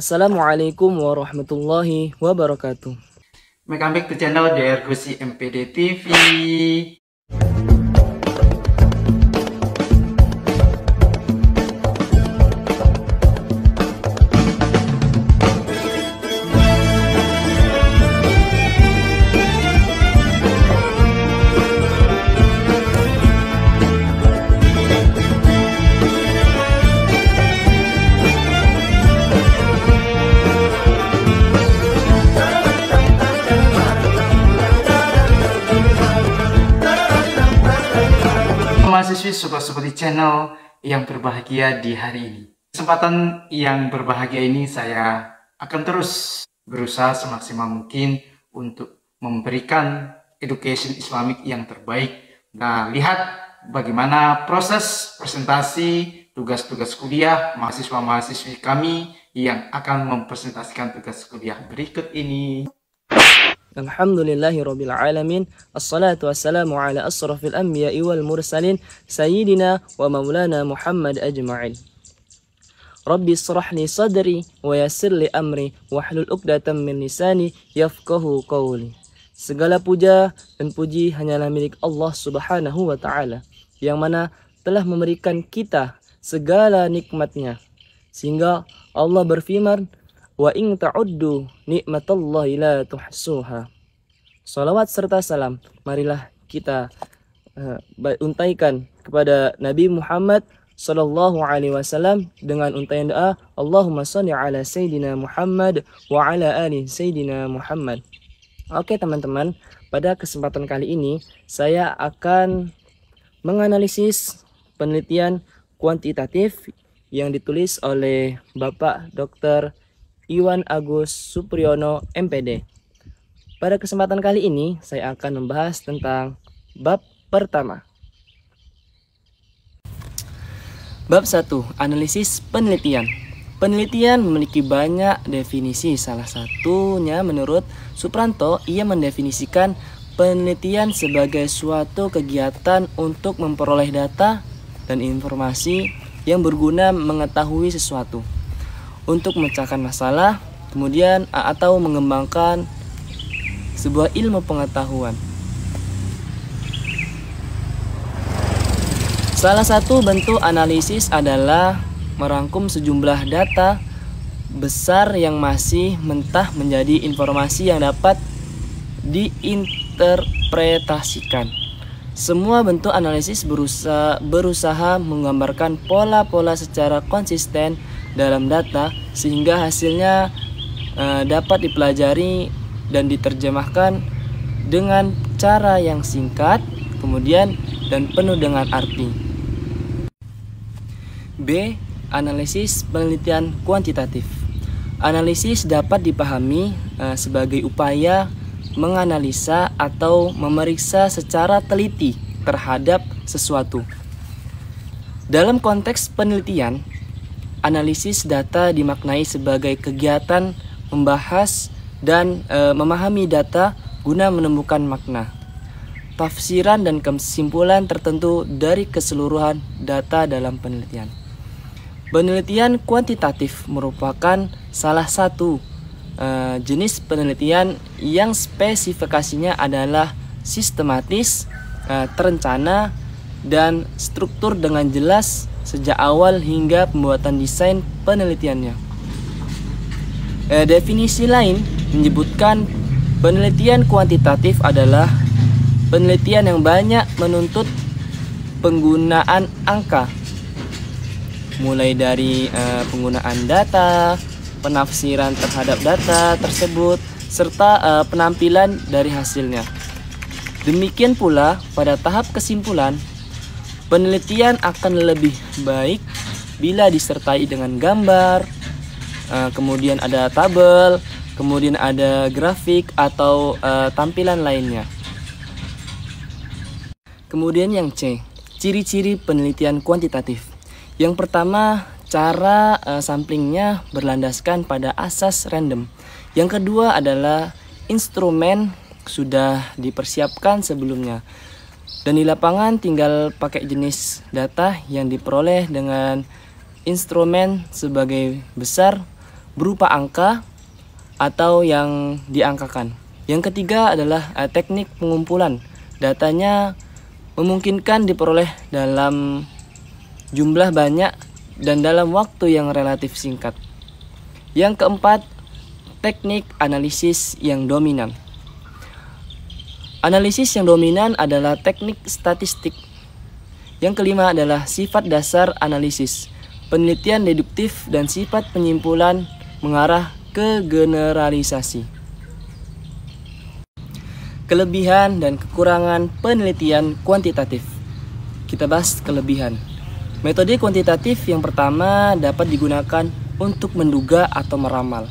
Assalamualaikum warahmatullahi wabarakatuh. Welcome back to channel DRGC MPD TV. Mahasiswi sobat-sobat di channel yang berbahagia di hari ini. Kesempatan yang berbahagia ini saya akan terus berusaha semaksimal mungkin untuk memberikan education Islamic yang terbaik. Nah, lihat bagaimana proses presentasi tugas-tugas kuliah mahasiswa-mahasiswi kami yang akan mempresentasikan tugas kuliah berikut ini. Alhamdulillahirabbil alamin. Assalatu wassalamu ala asrafil anbiya'i wal mursalin sayyidina wa maulana Muhammad ajma'in. Rabbi israh li sadri wa yassir li amri wahlul 'uqdatam min lisani yafqahu qawli. Segala puja dan puji hanyalah milik Allah Subhanahu wa taala, yang mana telah memberikan kita segala nikmatnya, sehingga Allah berfirman, wa in ta'uddu nikmatallahi la tuhsuha. Salawat serta salam marilah kita untaikan kepada Nabi Muhammad sallallahu alaihi wasallam dengan untaian doa Allahumma shalli ala sayyidina Muhammad wa ala ali sayyidina Muhammad. Oke teman-teman, pada kesempatan kali ini saya akan menganalisis penelitian kuantitatif yang ditulis oleh Bapak Dr. Iwan Agus Supriyono MPD. Pada kesempatan kali ini saya akan membahas tentang bab pertama. Bab 1, analisis penelitian. Penelitian memiliki banyak definisi. Salah satunya menurut Supranto, ia mendefinisikan penelitian sebagai suatu kegiatan untuk memperoleh data dan informasi yang berguna mengetahui sesuatu, untuk memecahkan masalah, kemudian atau mengembangkan sebuah ilmu pengetahuan. Salah satu bentuk analisis adalah merangkum sejumlah data besar yang masih mentah menjadi informasi yang dapat diinterpretasikan. Semua bentuk analisis berusaha menggambarkan pola-pola secara konsisten dalam data sehingga hasilnya dapat dipelajari dan diterjemahkan dengan cara yang singkat, kemudian dan penuh dengan arti. B. Analisis penelitian kuantitatif. Analisis dapat dipahami sebagai upaya menganalisa atau memeriksa secara teliti terhadap sesuatu. Dalam konteks penelitian, analisis data dimaknai sebagai kegiatan membahas dan memahami data guna menemukan makna, tafsiran dan kesimpulan tertentu dari keseluruhan data dalam penelitian. Penelitian kuantitatif merupakan salah satu jenis penelitian yang spesifikasinya adalah sistematis, terencana, dan struktur dengan jelas sejak awal hingga pembuatan desain penelitiannya. Definisi lain menyebutkan penelitian kuantitatif adalah penelitian yang banyak menuntut penggunaan angka, mulai dari penggunaan data, penafsiran terhadap data tersebut, serta penampilan dari hasilnya. Demikian pula pada tahap kesimpulan, penelitian akan lebih baik bila disertai dengan gambar, kemudian ada tabel, kemudian ada grafik atau tampilan lainnya. Kemudian yang C, ciri-ciri penelitian kuantitatif. Yang pertama, cara samplingnya berlandaskan pada asas random. Yang kedua adalah instrumen sudah dipersiapkan sebelumnya, dan di lapangan tinggal pakai jenis data yang diperoleh dengan instrumen sebagai besar berupa angka atau yang diangkakan. Yang ketiga adalah teknik pengumpulan. Datanya memungkinkan diperoleh dalam jumlah banyak dan dalam waktu yang relatif singkat. Yang keempat, teknik analisis yang dominan. Analisis yang dominan adalah teknik statistik. Yang kelima adalah sifat dasar analisis, penelitian deduktif dan sifat penyimpulan mengarah ke generalisasi. Kelebihan dan kekurangan penelitian kuantitatif. Kita bahas kelebihan. Metode kuantitatif yang pertama dapat digunakan untuk menduga atau meramal.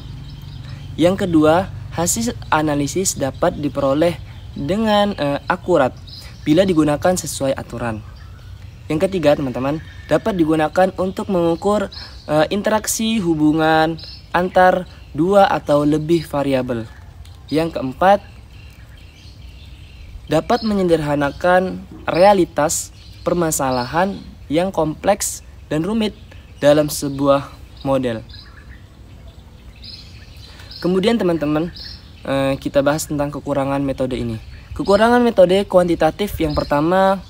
Yang kedua, hasil analisis dapat diperoleh dengan akurat bila digunakan sesuai aturan. Yang ketiga, teman-teman, dapat digunakan untuk mengukur interaksi hubungan antar dua atau lebih variabel. Yang keempat, dapat menyederhanakan realitas permasalahan yang kompleks dan rumit dalam sebuah model. Kemudian teman-teman, kita bahas tentang kekurangan metode ini. Kekurangan metode kuantitatif yang pertama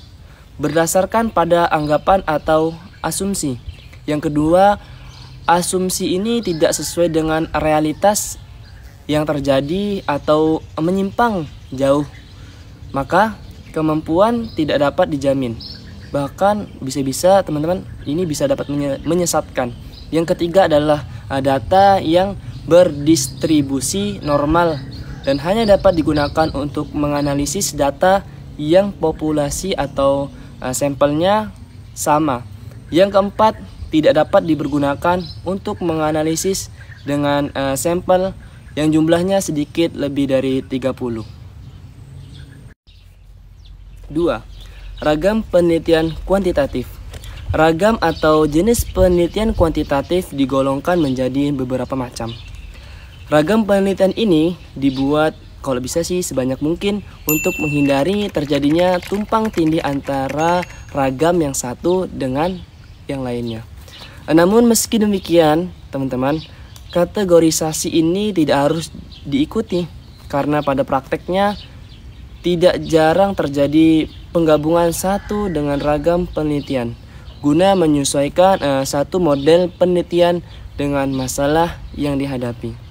berdasarkan pada anggapan atau asumsi. Yang kedua, asumsi ini tidak sesuai dengan realitas yang terjadi atau menyimpang jauh. Maka kemampuan tidak dapat dijamin. Bahkan bisa-bisa teman-teman ini bisa dapat menyesatkan. Yang ketiga adalah data yang berdistribusi normal dan hanya dapat digunakan untuk menganalisis data yang populasi atau sampelnya sama. Yang keempat, tidak dapat dipergunakan untuk menganalisis dengan sampel yang jumlahnya sedikit lebih dari 30. 2. Ragam penelitian kuantitatif. Ragam atau jenis penelitian kuantitatif digolongkan menjadi beberapa macam. Ragam penelitian ini dibuat kalau bisa sih sebanyak mungkin untuk menghindari terjadinya tumpang tindih antara ragam yang satu dengan yang lainnya. Namun meski demikian, teman-teman, kategorisasi ini tidak harus diikuti karena pada prakteknya tidak jarang terjadi penggabungan satu dengan ragam penelitian guna menyesuaikan satu model penelitian dengan masalah yang dihadapi.